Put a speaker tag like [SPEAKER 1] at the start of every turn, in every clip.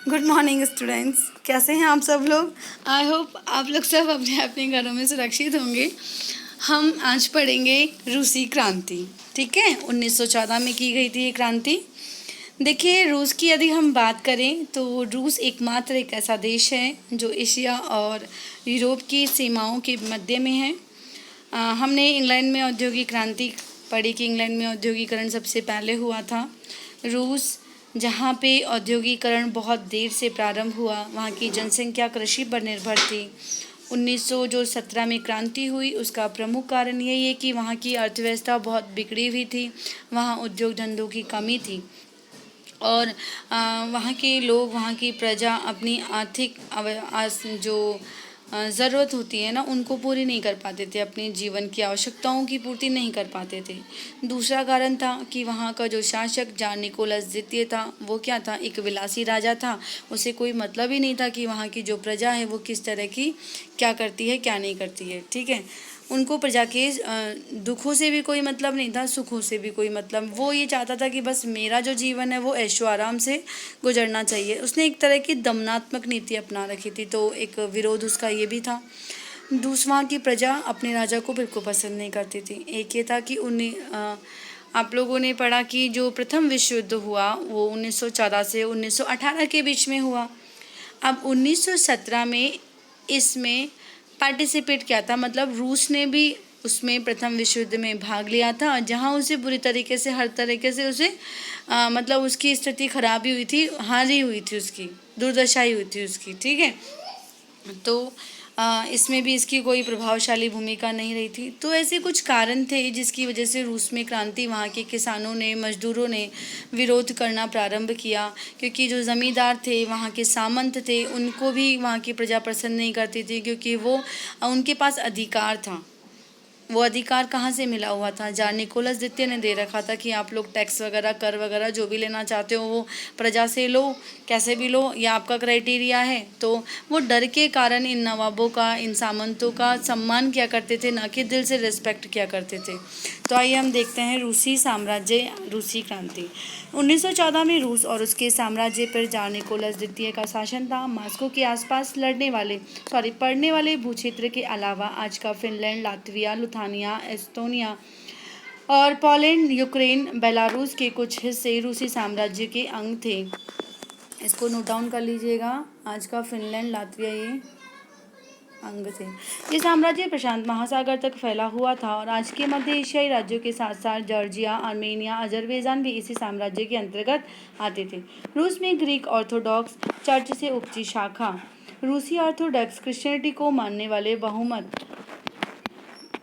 [SPEAKER 1] Good morning students, कैसे हैं आप सब लोग। आई होप आप लोग सब अपने अपने घरों में सुरक्षित होंगे। हम आज पढ़ेंगे रूसी क्रांति। ठीक है, 1914 में की गई थी ये क्रांति। देखिए, रूस की यदि हम बात करें तो रूस एकमात्र एक ऐसा देश है जो एशिया और यूरोप की सीमाओं के मध्य में है। हमने इंग्लैंड में औद्योगिक क्रांति पढ़ी कि इंग्लैंड में औद्योगिकरण सबसे पहले हुआ था। रूस, जहाँ पे औद्योगिकरण बहुत देर से प्रारंभ हुआ, वहाँ की जनसंख्या कृषि पर निर्भर थी। 1917 में क्रांति हुई, उसका प्रमुख कारण यही है कि वहाँ की अर्थव्यवस्था बहुत बिगड़ी हुई थी, वहाँ उद्योग धंधों की कमी थी और वहाँ के लोग, वहाँ की प्रजा अपनी आर्थिक जो ज़रूरत होती है ना, उनको पूरी नहीं कर पाते थे, अपने जीवन की आवश्यकताओं की पूर्ति नहीं कर पाते थे। दूसरा कारण था कि वहाँ का जो शासक जार निकोलस द्वितीय था, वो क्या था, एक विलासी राजा था। उसे कोई मतलब ही नहीं था कि वहाँ की जो प्रजा है वो किस तरह की क्या करती है क्या नहीं करती है। ठीक है, उनको प्रजा के दुखों से भी कोई मतलब नहीं था, सुखों से भी कोई मतलब। वो ये चाहता था कि बस मेरा जो जीवन है वो ऐशो आराम से गुजरना चाहिए। उसने एक तरह की दमनात्मक नीति अपना रखी थी, तो एक विरोध उसका ये भी था। दूसरा की प्रजा अपने राजा को बिल्कुल पसंद नहीं करती थी। एक ये था कि आप लोगों ने पढ़ा कि जो प्रथम विश्व युद्ध हुआ वो 1914 से 1918 के बीच में हुआ। अब 1917 में इसमें पार्टिसिपेट किया था, मतलब रूस ने भी उसमें प्रथम विश्व युद्ध में भाग लिया था, जहां उसे बुरी तरीके से, हर तरीके से उसे मतलब उसकी स्थिति खराब ही हुई थी, हारी हुई थी, उसकी दुर्दशा ही हुई थी उसकी। ठीक है, तो इसमें भी इसकी कोई प्रभावशाली भूमिका नहीं रही थी। तो ऐसे कुछ कारण थे जिसकी वजह से रूस में क्रांति, वहाँ के किसानों ने, मजदूरों ने विरोध करना प्रारंभ किया, क्योंकि जो ज़मींदार थे, वहाँ के सामंत थे, उनको भी वहाँ की प्रजा पसंद नहीं करती थी, क्योंकि वो उनके पास अधिकार था। वो अधिकार कहाँ से मिला हुआ था, जार निकोलस द्वितीय ने दे रखा था कि आप लोग टैक्स वगैरह, कर वगैरह जो भी लेना चाहते हो वो प्रजा से लो, कैसे भी लो, या आपका क्राइटेरिया है। तो वो डर के कारण इन नवाबों का, इन सामंतों का सम्मान किया करते थे, ना कि दिल से रिस्पेक्ट किया करते थे। तो आइए हम देखते हैं रूसी साम्राज्य, रूसी क्रांति। 1914 में रूस और उसके साम्राज्य पर जार निकोलस द्वितीय का शासन था। मॉस्को के आसपास पड़ने वाले भूक्षेत्र के अलावा आज का फिनलैंड, लातविया, लुथानिया, एस्टोनिया और पोलैंड, यूक्रेन, बेलारूस के कुछ हिस्से रूसी साम्राज्य के अंग थे। इसको नोट डाउन कर लीजिएगा, आज का फिनलैंड, लातविया ये अंग थे। ये साम्राज्य प्रशांत महासागर तक फैला हुआ था और आज के मध्य एशियाई राज्यों के साथ साथ जॉर्जिया, आर्मेनिया, अजरबैजान भी इसी साम्राज्य के अंतर्गत आते थे। रूस में ग्रीक ऑर्थोडॉक्स चर्च से उपजी शाखा, रूसी ऑर्थोडॉक्स क्रिश्चियनिटी को मानने वाले बहुमत,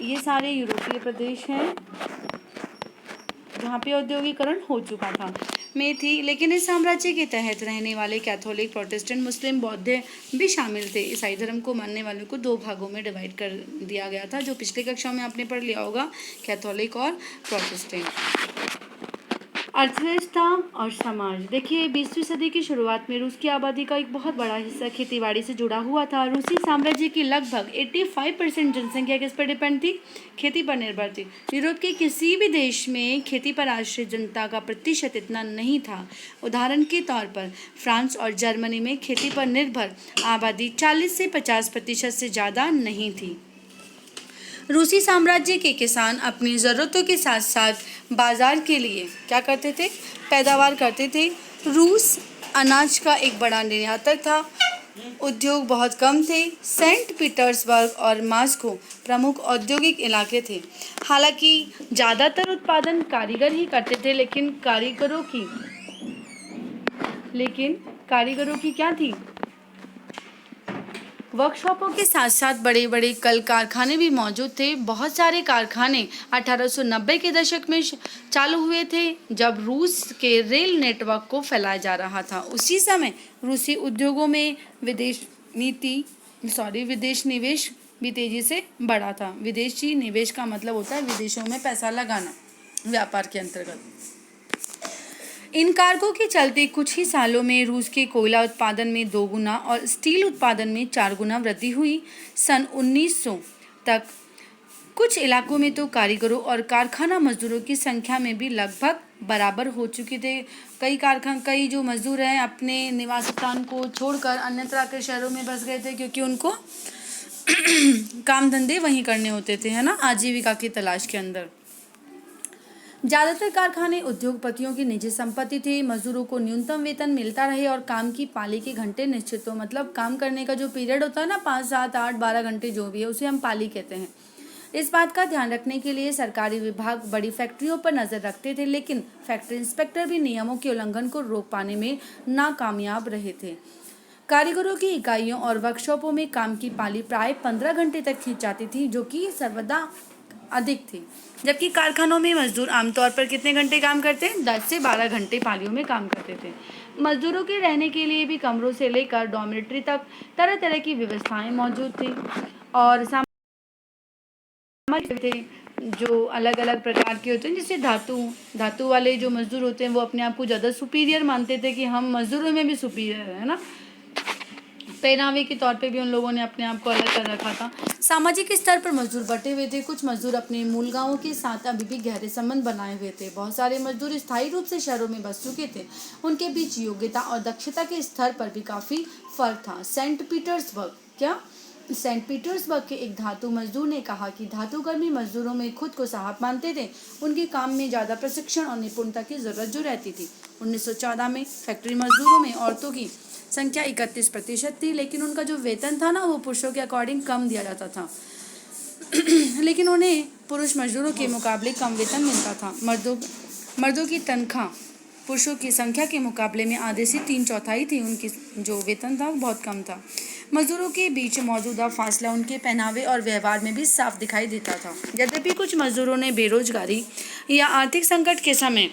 [SPEAKER 1] ये सारे यूरोपीय प्रदेश हैं जहाँ पे औद्योगिकरण हो चुका था, में थी। लेकिन इस साम्राज्य के तहत रहने वाले कैथोलिक, प्रोटेस्टेंट, मुस्लिम, बौद्ध भी शामिल थे। ईसाई धर्म को मानने वालों को दो भागों में डिवाइड कर दिया गया था, जो पिछले कक्षा में आपने पढ़ लिया होगा, कैथोलिक और प्रोटेस्टेंट। अर्थव्यवस्था और समाज। देखिए, 20वीं सदी की शुरुआत में रूस की आबादी का एक बहुत बड़ा हिस्सा खेतीबाड़ी से जुड़ा हुआ था। रूसी साम्राज्य की लगभग 85% जनसंख्या किस पर डिपेंड थी, खेती पर निर्भर थी। यूरोप के किसी भी देश में खेती पर आश्रित जनता का प्रतिशत इतना नहीं था। उदाहरण के तौर पर फ्रांस और जर्मनी में खेती पर निर्भर आबादी 40 से 50% से ज़्यादा नहीं थी। रूसी साम्राज्य के किसान अपनी ज़रूरतों के साथ साथ बाजार के लिए क्या करते थे, पैदावार करते थे। रूस अनाज का एक बड़ा निर्यातक था। उद्योग बहुत कम थे। सेंट पीटर्सबर्ग और मॉस्को प्रमुख औद्योगिक इलाके थे। हालांकि ज़्यादातर उत्पादन कारीगर ही करते थे, लेकिन कारीगरों की क्या थी, वर्कशॉपों के साथ साथ बड़े बड़े कल कारखाने भी मौजूद थे। बहुत सारे कारखाने 1890 के दशक में चालू हुए थे, जब रूस के रेल नेटवर्क को फैलाया जा रहा था। उसी समय रूसी उद्योगों में विदेश निवेश भी तेजी से बढ़ा था। विदेशी निवेश का मतलब होता है विदेशों में पैसा लगाना, व्यापार के अंतर्गत। इन कारकों के चलते कुछ ही सालों में रूस के कोयला उत्पादन में 2 गुना और स्टील उत्पादन में 4 गुना वृद्धि हुई। सन 1900 तक कुछ इलाकों में तो कारीगरों और कारखाना मजदूरों की संख्या में भी लगभग बराबर हो चुके थे। कई जो मजदूर हैं अपने निवास स्थान को छोड़कर अन्यत्र के शहरों में बस गए थे, क्योंकि उनको काम धंधे वहीं करने होते थे, है ना, आजीविका की तलाश के अंदर। ज्यादातर कारखाने उद्योगपतियों की निजी संपत्ति थी। मजदूरों को न्यूनतम वेतन मिलता रहे और काम की पाली के घंटे निश्चित हो, मतलब काम करने का जो पीरियड होता है ना, 5, 7, 8, 12 घंटे जो भी है, उसे हम पाली कहते हैं। इस बात का ध्यान रखने के लिए सरकारी विभाग बड़ी फैक्ट्रियों पर नजर रखते थे, लेकिन फैक्ट्री इंस्पेक्टर भी नियमों के उल्लंघन को रोक पाने में नाकामयाब रहे थे। कारीगरों की इकाइयों और वर्कशॉपों में काम की पाली प्राय 15 घंटे तक खींच जाती थी, जो कि सर्वदा अधिक थी। जबकि कारखानों में मजदूर आमतौर पर कितने घंटे काम करते हैं? 10 से 12 घंटे पालियों में काम करते थे। मजदूरों के रहने के लिए भी कमरों से लेकर डॉर्मेट्री तक तरह तरह की व्यवस्थाएं मौजूद थी और थे जो अलग अलग प्रकार के होते हैं। जैसे धातु वाले जो मजदूर होते हैं वो अपने आप को ज़्यादा सुपीरियर मानते थे कि हम मजदूरों में भी सुपीरियर है ना। पहनावे के तौर पे भी उन लोगों ने अपने आप को अलग कर रखा था। सामाजिक स्तर पर मजदूर बटे हुए थे। कुछ मजदूर अपने मूल गांवों के साथ अभी भी गहरे संबंध बनाए हुए थे। बहुत सारे मजदूर स्थायी रूप से शहरों में बस चुके थे। उनके बीच योग्यता और दक्षता के स्तर पर भी काफ़ी फर्क था। सेंट पीटर्सबर्ग के एक धातु मजदूर ने कहा कि धातुकर्मी मजदूरों में खुद को साहब मानते थे। उनके काम में ज़्यादा प्रशिक्षण और निपुणता की जरूरत जो रहती थी। 1914 में फैक्ट्री मजदूरों में औरतों की संख्या 31% थी, लेकिन उनका जो वेतन था ना वो पुरुषों के अकॉर्डिंग कम दिया जाता था। लेकिन उन्हें पुरुष मजदूरों के मुकाबले कम वेतन मिलता था। मर्दों की तनख्वाह पुरुषों की संख्या के मुकाबले में आधे से 3/4 थी। उनकी जो वेतन था वो बहुत कम था। मजदूरों के बीच मौजूदा फासला उनके पहनावे और व्यवहार में भी साफ दिखाई देता था। यद्यपि कुछ मजदूरों ने बेरोजगारी या आर्थिक संकट के समय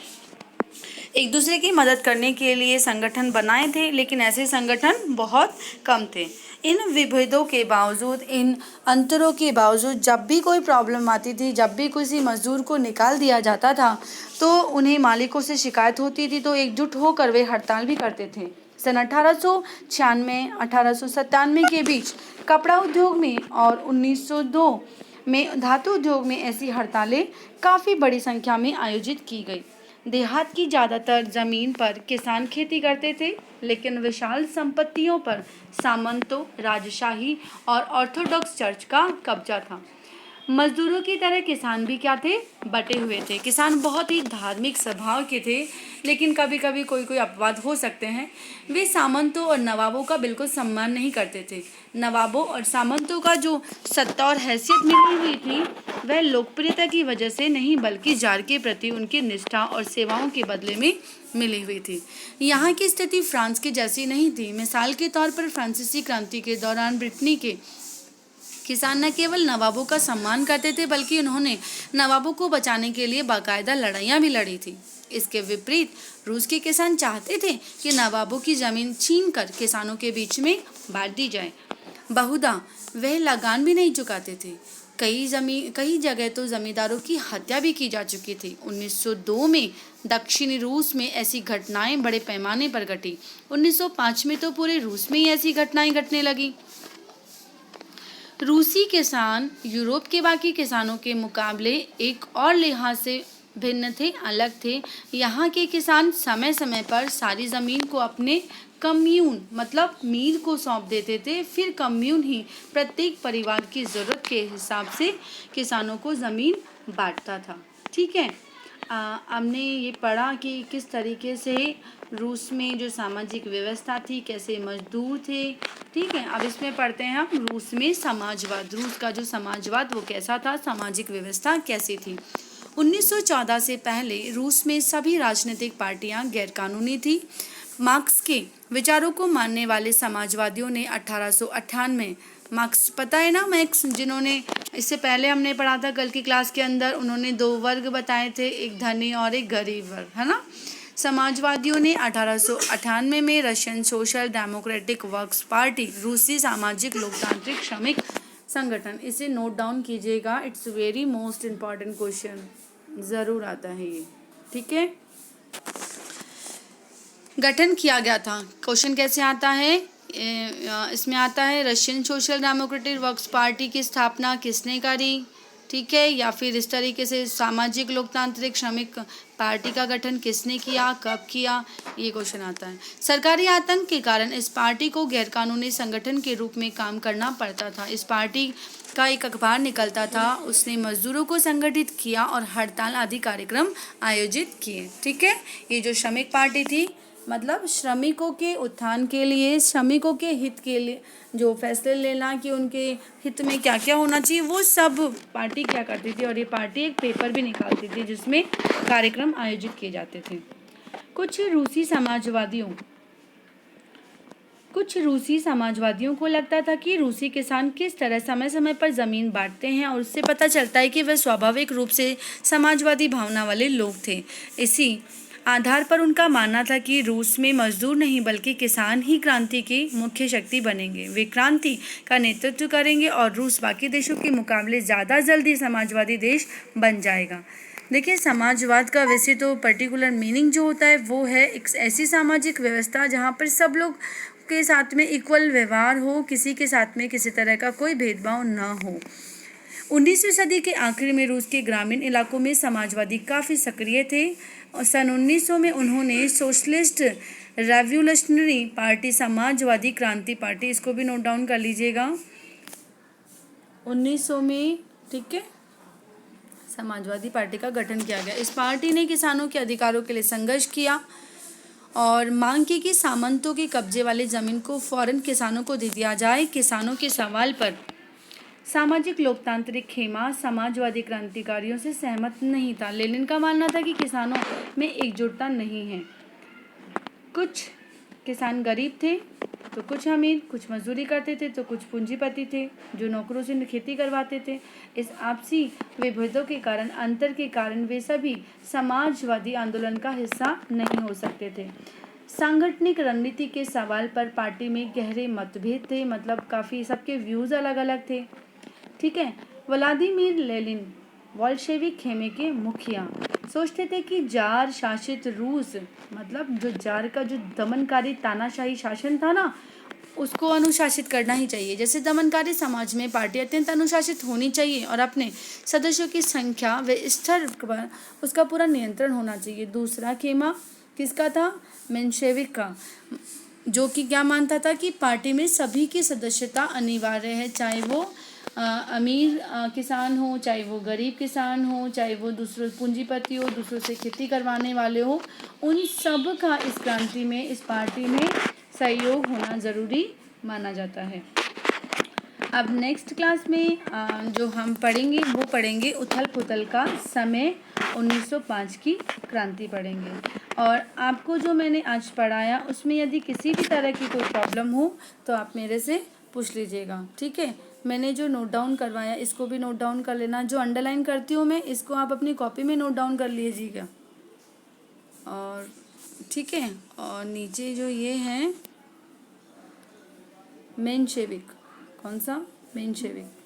[SPEAKER 1] एक दूसरे की मदद करने के लिए संगठन बनाए थे, लेकिन ऐसे संगठन बहुत कम थे। इन विभेदों के बावजूद, इन अंतरों के बावजूद, जब भी कोई प्रॉब्लम आती थी, जब भी किसी मजदूर को निकाल दिया जाता था तो उन्हें मालिकों से शिकायत होती थी, तो एकजुट होकर वे हड़ताल भी करते थे। सन 1896-1897 के बीच कपड़ा उद्योग में और 1902 में धातु उद्योग में ऐसी हड़तालें काफ़ी बड़ी संख्या में आयोजित की गई। देहात की ज़्यादातर ज़मीन पर किसान खेती करते थे, लेकिन विशाल संपत्तियों पर सामंतों, राजशाही और ऑर्थोडॉक्स चर्च का कब्जा था। मजदूरों की तरह किसान भी क्या थे? बटे हुए थे। किसान बहुत ही धार्मिक स्वभाव के थे, लेकिन कभी कभी कोई अपवाद हो सकते हैं। वे सामंतों और नवाबों का बिल्कुल सम्मान नहीं करते थे। नवाबों और सामंतों का जो सत्ता और हैसियत मिली हुई थी वह लोकप्रियता की वजह से नहीं, बल्कि जार के प्रति उनकी निष्ठा और सेवाओं के बदले में मिली हुई थी। यहाँ की स्थिति फ्रांस की जैसी नहीं थी। मिसाल के तौर पर फ्रांसीसी क्रांति के दौरान ब्रिटेन के किसान न केवल नवाबों का सम्मान करते थे, बल्कि उन्होंने नवाबों को बचाने के लिए बाकायदा लड़ाइयाँ भी लड़ी थी। इसके विपरीत रूस के किसान चाहते थे कि नवाबों की जमीन छीनकर किसानों के बीच में बांट दी जाए। बहुधा वह लगान भी नहीं चुकाते थे। कई जगह तो जमींदारों की हत्या भी की जा चुकी थी। 1902 में दक्षिणी रूस में ऐसी घटनाएं बड़े पैमाने पर घटी। 1905 में तो पूरे रूस में ही ऐसी घटनाएं घटने लगी। रूसी किसान यूरोप के बाकी किसानों के मुकाबले एक और लिहाज से भिन्न थे, अलग थे। यहाँ के किसान समय समय पर सारी ज़मीन को अपने कम्यून मतलब मीर को सौंप देते थे। फिर कम्यून ही प्रत्येक परिवार की ज़रूरत के हिसाब से किसानों को ज़मीन बांटता था। ठीक है, हमने ये पढ़ा कि किस तरीके से रूस में जो सामाजिक व्यवस्था थी, कैसे मजदूर थे। ठीक है, अब इसमें पढ़ते हैं हम रूस में समाजवाद। रूस का जो समाजवाद वो कैसा था, सामाजिक व्यवस्था कैसी थी। 1914 से पहले रूस में सभी राजनीतिक पार्टियां गैरकानूनी थी। मार्क्स के विचारों को मानने वाले समाजवादियों ने 1898 मार्क्स, पता है ना मैक्स, जिन्होंने इससे पहले हमने पढ़ा था कल की क्लास के अंदर, उन्होंने 2 वर्ग बताए थे, एक धनी और एक गरीब वर्ग, है ना। समाजवादियों ने 1898 में Russian social democratic works party, रूसी सामाजिक लोकतांत्रिक श्रमिक संगठन, इसे नोट डाउन कीजिएगा, it's very most important question, ज़रूर आता है ये। ठीक है, गठन किया गया था। क्वेश्चन कैसे आता है, इसमें आता है Russian social democratic works party की स्थापना किसने करी, ठीक है, या फिर इस तरीके से सामाजिक लोकतांत्रिक श्रमिक पार्टी का गठन किसने किया, कब किया, ये क्वेश्चन आता है। सरकारी आतंक के कारण इस पार्टी को गैरकानूनी संगठन के रूप में काम करना पड़ता था। इस पार्टी का एक अखबार निकलता था, उसने मजदूरों को संगठित किया और हड़ताल आदि कार्यक्रम आयोजित किए। ठीक है, ये जो श्रमिक पार्टी थी, मतलब श्रमिकों के उत्थान के लिए, श्रमिकों के हित के लिए जो फैसले लेना कि उनके हित में क्या क्या होना चाहिए, वो सब पार्टी क्या करती थी। और ये पार्टी एक पेपर भी निकालती थी जिसमें कार्यक्रम आयोजित किए जाते थे। कुछ रूसी समाजवादियों को लगता था कि रूसी किसान किस तरह समय समय पर ज़मीन बांटते हैं, और उससे पता चलता है कि वे स्वाभाविक रूप से समाजवादी भावना वाले लोग थे। इसी आधार पर उनका मानना था कि रूस में मजदूर नहीं बल्कि किसान ही क्रांति की मुख्य शक्ति बनेंगे। वे क्रांति का नेतृत्व करेंगे और रूस बाकी देशों के मुकाबले ज़्यादा जल्दी समाजवादी देश बन जाएगा। देखिए, समाजवाद का वैसे तो पर्टिकुलर मीनिंग जो होता है वो है एक ऐसी सामाजिक व्यवस्था जहाँ पर सब लोग के साथ में इक्वल व्यवहार हो, किसी के साथ में किसी तरह का कोई भेदभाव ना हो। 19वीं सदी के आखिर में रूस के ग्रामीण इलाकों में समाजवादी काफ़ी सक्रिय थे और सन 1900 में उन्होंने सोशलिस्ट रेवोल्यूशनरी पार्टी, समाजवादी क्रांति पार्टी, इसको भी नोट डाउन कर लीजिएगा, 1900 में, ठीक है, समाजवादी पार्टी का गठन किया गया। इस पार्टी ने किसानों के अधिकारों के लिए संघर्ष किया और मांग की कि सामंतों के कब्जे वाली जमीन को फौरन किसानों को दे दिया जाए। किसानों के सवाल पर सामाजिक लोकतांत्रिक खेमा समाजवादी क्रांतिकारियों से सहमत नहीं था। लेनिन का मानना था कि किसानों में एकजुटता नहीं है। कुछ किसान गरीब थे तो कुछ अमीर, कुछ मजदूरी करते थे तो कुछ पूंजीपति थे जो नौकरों से खेती करवाते थे। इस आपसी विभेदों के कारण, अंतर के कारण वे सभी समाजवादी आंदोलन का हिस्सा नहीं हो सकते थे। सांगठनिक रणनीति के सवाल पर पार्टी में गहरे मतभेद थे, मतलब काफ़ी सबके व्यूज़ अलग अलग थे। ठीक है, व्लादिमीर लेनिन बोल्शेविक खेमे के मुखिया सोचते थे कि जार शासित रूस, मतलब जो जार का जो दमनकारी तानाशाही शासन था ना, उसको अनुशासित करना ही चाहिए। जैसे दमनकारी समाज में पार्टी अत्यंत अनुशासित होनी चाहिए और अपने सदस्यों की संख्या व स्तर पर उसका पूरा नियंत्रण होना चाहिए। दूसरा खेमा किसका था? मेंशेविक का, जो कि क्या मानता था कि पार्टी में सभी की सदस्यता अनिवार्य है, चाहे वो अमीर किसान हो, चाहे वो गरीब किसान हो, चाहे वो दूसरों पूंजीपति हो, दूसरों से खेती करवाने वाले हो, उन सब का इस क्रांति में, इस पार्टी में सहयोग होना ज़रूरी माना जाता है। अब नेक्स्ट क्लास में जो हम पढ़ेंगे वो पढ़ेंगे उथल पुथल का समय, 1905 की क्रांति पढ़ेंगे। और आपको जो मैंने आज पढ़ाया उसमें यदि किसी भी तरह की कोई प्रॉब्लम हो तो आप मेरे से पूछ लीजिएगा। ठीक है, मैंने जो नोट डाउन करवाया इसको भी नोट डाउन कर लेना। जो अंडरलाइन करती हूँ मैं, इसको आप अपनी कॉपी में नोट डाउन कर लीजिएगा। और ठीक है, और नीचे जो ये है मेंशेविक, कौन सा? मेंशेविक।